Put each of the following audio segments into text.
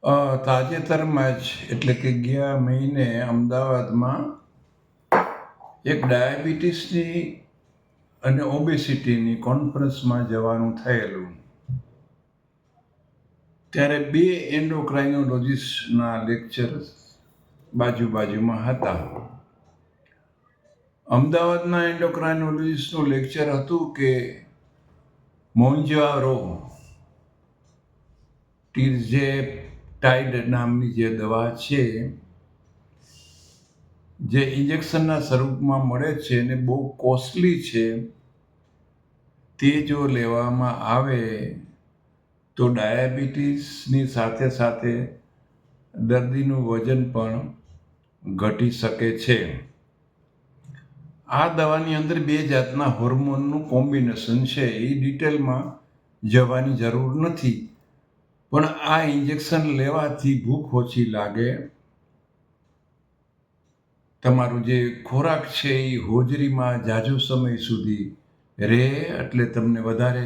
તાજેતરમાં જ એટલે કે ગયા મહિને અમદાવાદમાં એક ડાયાબિટીસની અને ઓબેસિટીની કોન્ફરન્સમાં જવાનું થયેલું. ત્યારે બે એન્ડોક્રાઇનોલોજીસ્ટના લેક્ચર્સ બાજુમાં હતા. અમદાવાદના એન્ડોક્રાઇનોલોજીસ્ટનું લેક્ચર હતું કે મોન્જારો ટિર્ઝેપ્ટાઇડ નામની જે દવા છે જે ઇન્જેક્શનના સ્વરૂપમાં મળે છે અને બહુ કોસ્ટલી છે, તે જો લેવામાં આવે તો ડાયાબિટીસની સાથે સાથે દર્દીનું વજન પણ ઘટી શકે છે. આ દવાની અંદર બે જાતના હોર્મોનનું કોમ્બિનેશન છે. એ ડિટેલમાં જવાની જરૂર નથી, પણ આ ઇન્જેક્શન લેવાથી ભૂખ ઓછી લાગે, તમારું જે ખોરાક છે એ હોજરીમાં ઝાઝો સમય સુધી રહે એટલે તમને વધારે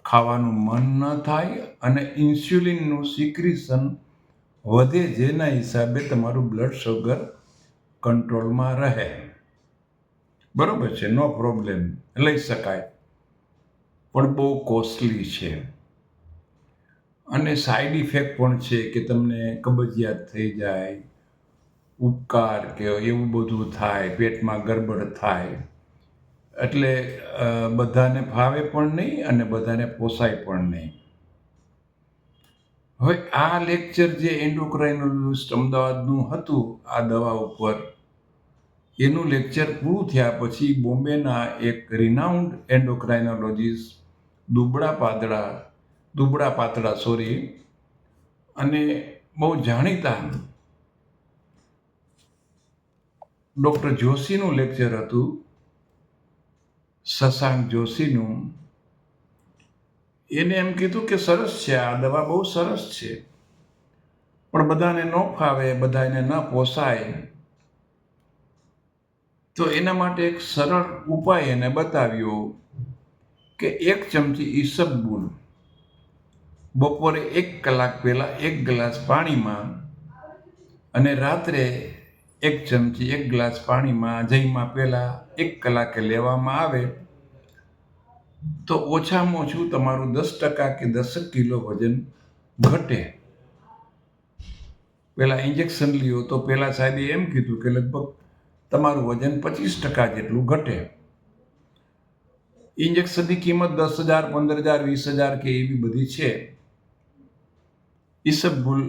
ખાવાનું મન ન થાય અને ઇન્સ્યુલિનનું સિક્રિશન વધે, જેના હિસાબે તમારું બ્લડ શુગર કંટ્રોલમાં રહે. બરોબર છે, નો પ્રોબ્લેમ, લઈ શકાય, પણ બહુ કોસ્ટલી છે અને સાઈડ ઇફેક્ટ પણ છે કે તમને કબજિયાત થઈ જાય, ઉપકાર કે એવું બધું થાય, પેટમાં ગડબડ થાય. એટલે બધાને ફાવે પણ નહીં અને બધાને પોસાય પણ નહીં. હવે આ લેક્ચર જે એન્ડોક્રાઇનોલોજીસ્ટ અમદાવાદનું હતું આ દવા ઉપર, એનું લેક્ચર પૂરું થયા પછી બોમ્બેના એક રિનાઉન્ડ એન્ડોક્રાઇનોલોજીસ્ટ દુબળા પાતળા અને બહુ જાણીતા ડૉક્ટર જોશીનું લેક્ચર હતું, શશાંક જોશીનું. એને એમ કીધું કે સરસ છે, આ દવા બહુ સરસ છે, પણ બધાને ન ફાવે, બધાને ન પોસાય, તો એના માટે એક સરળ ઉપાય એને બતાવ્યો કે 1 ચમચી ઈસબગુલ બપોરે 1 કલાક પહેલા 1 ગ્લાસ પાણીમાં અને રાત્રે 1 ચમચી 1 ગ્લાસ પાણીમાં જમ્યા પહેલા 1 કલાકે લેવામાં આવે તો ઓછામાં ઓછું તમારું 10% કે 10 કિલો વજન ઘટે. પહેલા ઇન્જેક્શન લ્યો તો પહેલા સાહેબે એમ કીધું કે લગભગ તમારું વજન 25% જેટલું ઘટે. ઇન્જેક્શનની કિંમત 10,000, 15,000, 20,000 કે એવી બધી છે. ઈસબગુલ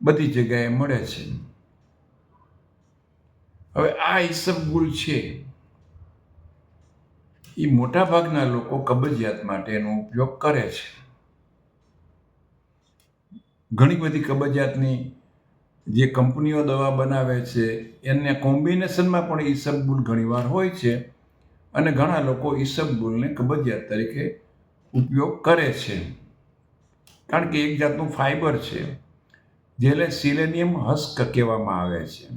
બધી જગ્યાએ મળે છે. હવે આ ઈસબગુલ છે એ મોટાભાગના લોકો કબજિયાત માટે એનો ઉપયોગ કરે છે. ઘણી બધી કબજિયાતની જે કંપનીઓ દવા બનાવે છે એને કોમ્બિનેશનમાં પણ ઈસબગુલ ઘણીવાર હોય છે અને ઘણા લોકો ઈસબગુલને કબજિયાત તરીકે ઉપયોગ કરે છે, કારણ કે એક જાતનું ફાઈબર છે જેને સિલેનિયમ હસ્ક કહેવામાં આવે છે.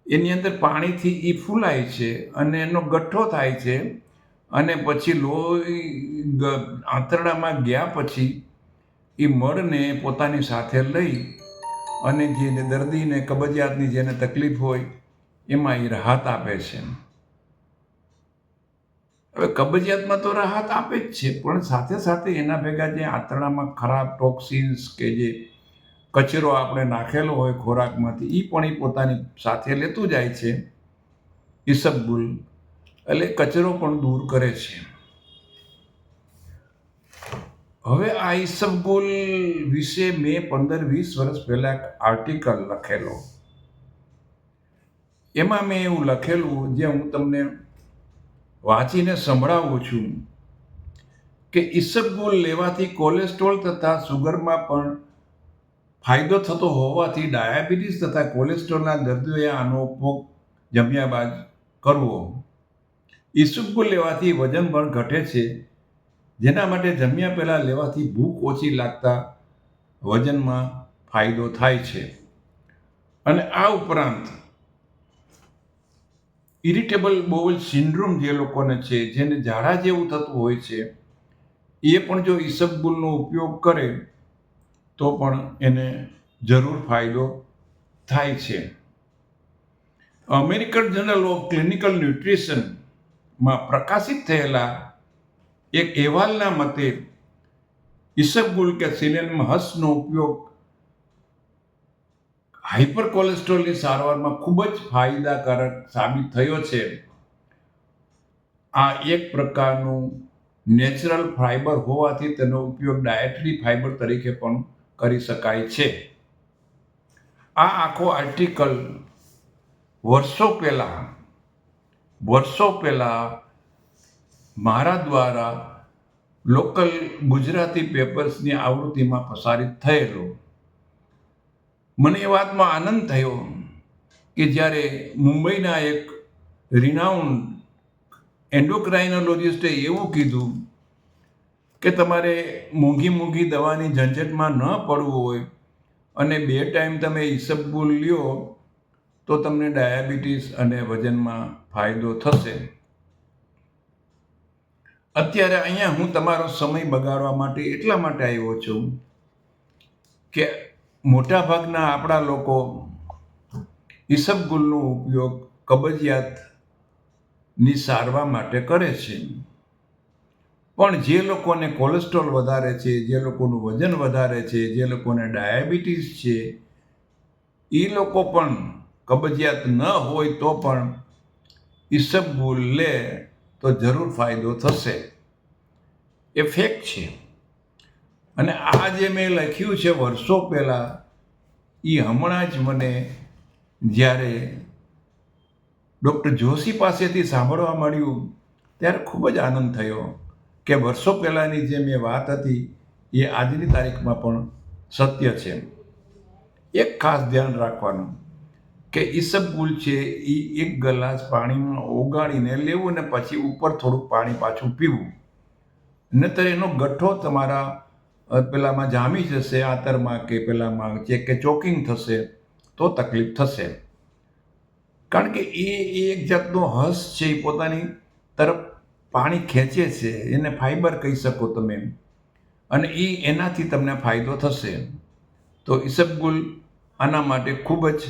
એની અંદર પાણીથી એ ફૂલાય છે અને એનો ગઠ્ઠો થાય છે અને પછી લોહી આંતરડામાં ગયા પછી એ મળને પોતાની સાથે લઈ અને જેને દર્દીને કબજિયાતની જેને તકલીફ હોય એમાં એ રાહત આપે છે. હવે કબજિયાતમાં તો રાહત આપે જ છે, પણ સાથે સાથે એના ભેગા જે આંતરડામાં ખરાબ ટોક્સિન્સ કે જે કચરો આપણે નાખેલો હોય ખોરાકમાંથી એ પણ એ પોતાની સાથે લેતું જાય છે ઈસબગુલ, એટલે કચરો પણ દૂર કરે છે. હવે આ ઈસબગુલ વિશે મેં 15-20 વર્ષ પહેલા એક આર્ટિકલ લખેલો. એમાં મેં એવું લખેલું જે હું તમને વાંચીને સંભળાવું છું કે ઈસબગુલ લેવાથી કોલેસ્ટ્રોલ તથા સુગરમાં પણ ફાયદો થતો હોવાથી ડાયાબિટીસ તથા કોલેસ્ટ્રોલના દર્દીઓએ આનો ઉપયોગ જમ્યા બાદ કરવો. ઈસબગુલ લેવાથી વજન પણ ઘટે છે, જેના માટે જમ્યા પહેલા લેવાથી ભૂખ ઓછી લાગતા વજનમાં ફાયદો થાય છે. અને આ ઉપરાંત ઇરિટેબલ બોવલ સિન્ડ્રોમ જે લોકોને છે, જેને ઝાડા જેવું થતું હોય છે, એ પણ જો ઈસબગુલનો ઉપયોગ કરે તો પણ એને જરૂર ફાયદો થાય છે. અમેરિકન જર્નલ ઓફ ક્લિનિકલ ન્યુટ્રિશનમાં પ્રકાશિત થયેલા એક અહેવાલના મતે ઇસબગુલ કે સિલેનિયમ હર્ષનો ઉપયોગ હાઇપર કોલેસ્ટ્રોલની સારવારમાં ખૂબ જ ફાયદાકારક સાબિત થયો છે. આ એક પ્રકારનું નેચરલ ફાઇબર હોવાથી તેનો ઉપયોગ ડાયટરી ફાઇબર તરીકે પણ કરી શકાય છે. આ આખો આર્ટિકલ વર્ષો પહેલા મારા દ્વારા લોકલ ગુજરાતી પેપર્સની આવૃત્તિમાં પ્રસારિત થયેલો. મને એ વાતમાં આનંદ થયો કે જ્યારે મુંબઈના એક રિનાઉન્ડ એન્ડોક્રાઇનોલોજિસ્ટે એવું કીધું કે તમારે મોંઘી દવાની ઝંઝટમાં ન પડવું હોય અને 2 ટાઈમ તમે ઇસબગુલ લ્યો તો તમને ડાયાબિટીસ અને વજનમાં ફાયદો થશે. અત્યારે અહીંયા હું તમારો સમય બગાડવા માટે એટલા માટે આવ્યો છું કે મોટાભાગના આપણા લોકો ઇસબગુલનો ઉપયોગ કબજિયાતની સારવાર માટે કરે છે. પણ જે લોકોને કોલેસ્ટ્રોલ વધારે છે, જે લોકોનું વજન વધારે છે, જે લોકોને ડાયાબિટીસ છે, એ લોકો પણ કબજિયાત ન હોય તો પણ ઇસબગુલ લે તો જરૂર ફાયદો થશે. એ ફેક્ટ છે. અને આ જે મેં લખ્યું છે વર્ષો પહેલાં, એ હમણાં જ મને જ્યારે ડૉક્ટર જોશી પાસેથી સાંભળવા મળ્યું ત્યારે ખૂબ જ આનંદ થયો કે વર્ષો પહેલાંની જે મેં વાત હતી એ આજની તારીખમાં પણ સત્ય છે. એક ખાસ ધ્યાન રાખવાનું કે ઇસબગુલ છે એ 1 ગ્લાસ પાણીમાં ઓગાળીને લેવું ને પછી ઉપર થોડુંક પાણી પાછું પીવું, નહીંતર એનો ગઠ્ઠો તમારા પેલામાં જામી જશે, આંતરમાં કે પેલામાં કે ચોકિંગ થશે તો તકલીફ થશે. કારણ કે એ એક જાતનો હર્ષ છે, એ પોતાની તરફ પાણી ખેંચે છે, એને ફાઈબર કહી શકો તમે, અને એનાથી તમને ફાયદો થશે. તો ઇસબગુલ આના માટે ખૂબ જ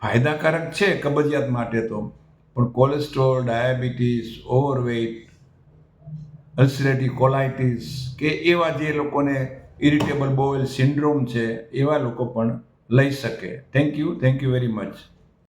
ફાયદાકારક છે કબજિયાત માટે તો, પણ cholesterol, diabetes, overweight, ulcerative colitis કે એવા જે લોકોને ઇરિટેબલ બોવેલ સિન્ડ્રોમ છે એવા લોકો પણ લઈ શકે. Thank you very much.